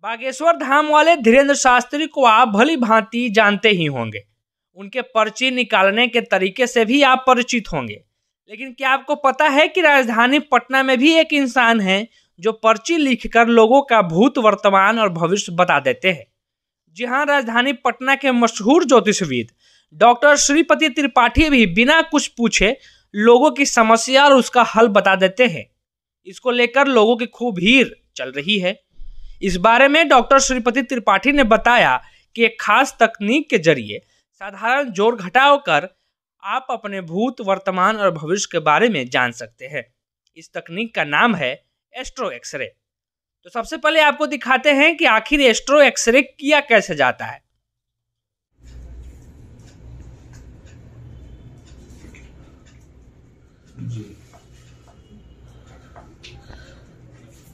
बागेश्वर धाम वाले धीरेन्द्र शास्त्री को आप भली भांति जानते ही होंगे। उनके पर्ची निकालने के तरीके से भी आप परिचित होंगे। लेकिन क्या आपको पता है कि राजधानी पटना में भी एक इंसान है जो पर्ची लिखकर लोगों का भूत, वर्तमान और भविष्य बता देते हैं। जी हाँ, राजधानी पटना के मशहूर ज्योतिषविद डॉक्टर श्रीपति त्रिपाठी भी बिना कुछ पूछे लोगों की समस्या और उसका हल बता देते हैं। इसको लेकर लोगों की खूब भीड़ चल रही है। इस बारे में डॉक्टर श्रीपति त्रिपाठी ने बताया कि एक खास तकनीक के जरिए साधारण जोड़ घटाव कर आप अपने भूत, वर्तमान और भविष्य के बारे में जान सकते हैं। इस तकनीक का नाम है एस्ट्रो एक्सरे। तो सबसे पहले आपको दिखाते हैं कि आखिर एस्ट्रो एक्सरे किया कैसे जाता है। जी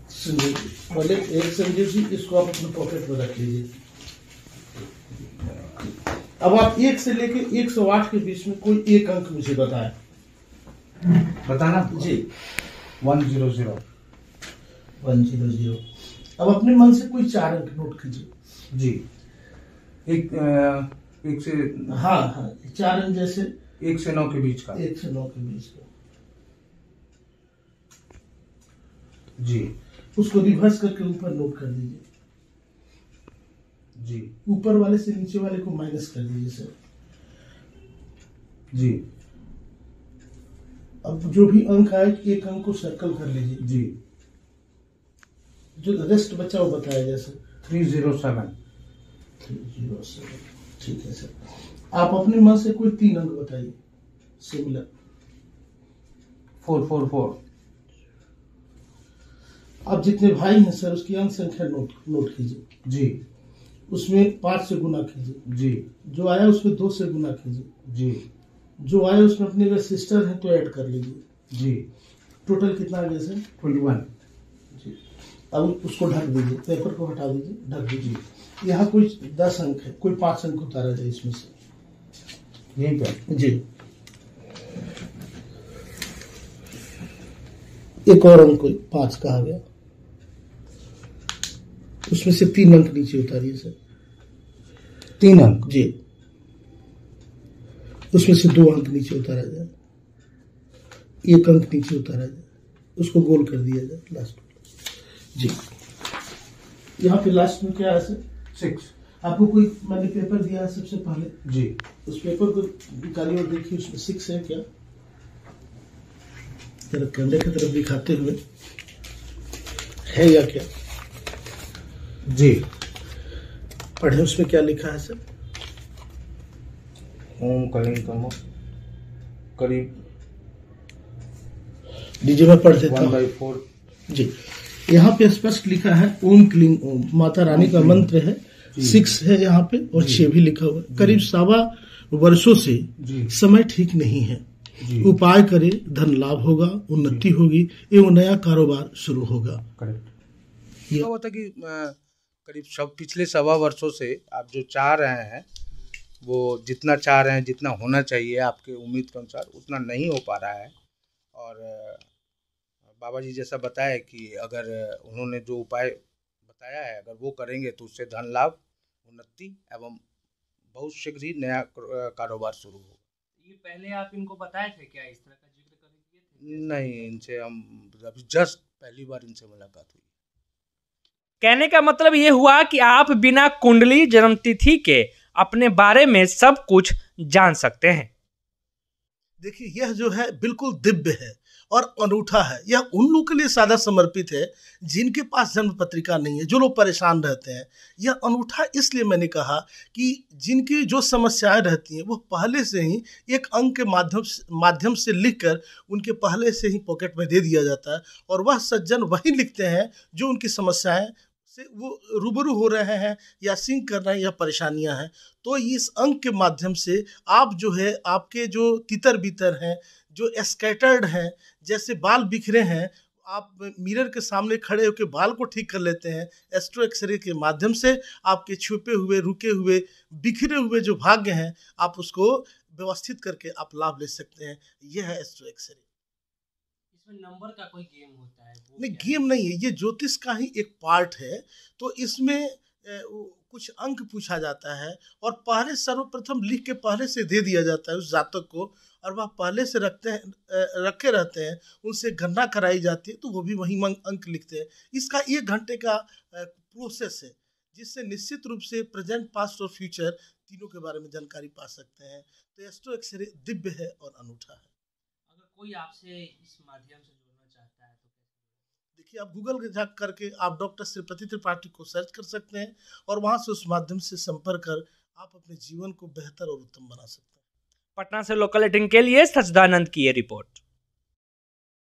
संजीव, पहले एक संजीव जी इसको आप अपने पॉकेट में रख लीजिए। अब आप 1 से लेके 108 के बीच में कोई एक अंक मुझे बताएं। बताना जी। 100। 100। अब अपने मन से कोई 4 अंक नोट कीजिए। जी। एक से हाँ 4 अंक, जैसे 1 से 9 के बीच का। 1 से 9 के बीच का। जी। उसको रिवर्स करके ऊपर नोट कर दीजिए। जी। ऊपर वाले से नीचे वाले को माइनस कर दीजिए सर। जी। अब जो भी अंक आए, एक अंक को सर्कल कर लीजिए। जी। जो रेस्ट बचा वो बताया जाए सर। 307। 307, ठीक है सर। आप अपने मन से कोई 3 अंक बताइए सिमिलर। 444। आप जितने भाई हैं सर उसकी अंक संख्या नोट कीजिए। जी। उसमें 5 से गुना कीजिए। जी। जो आया उसमें 2 से गुना कीजिए। जी। जो आया उसमें अपने अगर सिस्टर है तो ऐड कर लीजिए। जी। टोटल कितना आ गया सर? 21। जी। अब उसको ढक दीजिए, पेपर को हटा दीजिए, ढक दीजिए। यहाँ कोई 10 अंक है, कोई 5 अंक उतारा जाए इसमें से। यहीं पे? जी। एक और अंक कोई 5 का आ गया, उसमें से 3 अंक नीचे उतारिए सर। 3 अंक? जी। उसमें से 2 अंक नीचे उतारा जाए, 1 अंक नीचे उतारा जाए, उसको गोल कर दिया जाए लास्ट में। जी। यहाँ पे लास्ट में क्या है सर? 6। आपको कोई मैंने पेपर दिया है सबसे पहले। जी। उस पेपर को निकालिए और देखिए उसमें 6 है क्या? जरा कैमरे की तरफ दिखाते हुए, है या क्या? जी। पढ़े उसमें क्या लिखा है सर? ओम कलीम कमो करीब डीजे में पढ़ देता हूँ। 1/4। जी। यहाँ पे स्पष्ट लिखा है ओम क्लीम ओम, माता रानी का मंत्र है। 6 है यहाँ पे और 6 भी लिखा हुआ है। करीब 1.25 वर्षों से समय ठीक नहीं है। उपाय करे, धन लाभ होगा, उन्नति होगी एवं नया कारोबार शुरू होगा। करेक्ट। ये होता कि करीब पिछले 1.25 वर्षों से आप जो चाह रहे हैं वो जितना चाह रहे हैं, जितना होना चाहिए आपके उम्मीद के अनुसार, उतना नहीं हो पा रहा है। और बाबा जी जैसा बताया कि अगर उन्होंने जो उपाय बताया है अगर वो करेंगे तो उससे धन लाभ, उन्नति एवं बहुत शीघ्र ही नया कारोबार शुरू होगा। ये पहले आप इनको बताए थे क्या, इस तरह का जिक्र करेंगे? नहीं, इनसे हम अभी जस्ट पहली बार इनसे मुलाकात हुई। कहने का मतलब ये हुआ कि आप बिना कुंडली जन्मतिथि के अपने बारे में सब कुछ जान सकते हैं। देखिए यह जो है बिल्कुल दिव्य है और अनूठा है। यह उन लोगों के लिए सादा समर्पित है जिनके पास जन्म पत्रिका नहीं है, जो लोग परेशान रहते हैं। यह अनूठा इसलिए मैंने कहा कि जिनकी जो समस्याएं रहती हैं वो पहले से ही एक अंक के माध्यम से लिखकर उनके पहले से ही पॉकेट में दे दिया जाता है और वह सज्जन वही लिखते हैं जो उनकी समस्याएं से वो रूबरू हो रहे हैं या सिंक कर रहे हैं या परेशानियां हैं। तो इस अंक के माध्यम से आप जो है आपके जो तितर बितर हैं, जो स्कैटर्ड हैं, जैसे बाल बिखरे हैं, आप मिरर के सामने खड़े होकर बाल को ठीक कर लेते हैं। एस्ट्रो एक्सरे के माध्यम से आपके छुपे हुए, रुके हुए, बिखरे हुए जो भाग्य हैं आप उसको व्यवस्थित करके आप लाभ ले सकते हैं। यह है एस्ट्रो एक्सरे। इसमें नंबर का कोई गेम होता है? वो नहीं, क्या है? गेम नहीं है, ये ज्योतिष का ही एक पार्ट है। तो इसमें कुछ अंक पूछा जाता है और पहले सर्वप्रथम लिख के पहले से दे दिया जाता है उस जातक को, और वह पहले से रखे रहते हैं, उनसे गणना कराई जाती है, तो वो भी वही अंक लिखते हैं। इसका 1 घंटे का प्रोसेस है, जिससे निश्चित रूप से प्रेजेंट, पास्ट और फ्यूचर तीनों के बारे में जानकारी पा सकते हैं। तो एस्ट्रो एक्सरे दिव्य है और अनूठा है। अगर कोई आपसे इस माध्यम से जुड़ना चाहता है तो कैसे? देखिए, आप गूगल जा करके आप डॉक्टर श्रीपति त्रिपाठी को सर्च कर सकते हैं और वहां से उस माध्यम से संपर्क कर आप अपने जीवन को बेहतर और उत्तम बना सकते हैं। पटना से लोकल 18 के लिए सच्चिदानंद की ये रिपोर्ट।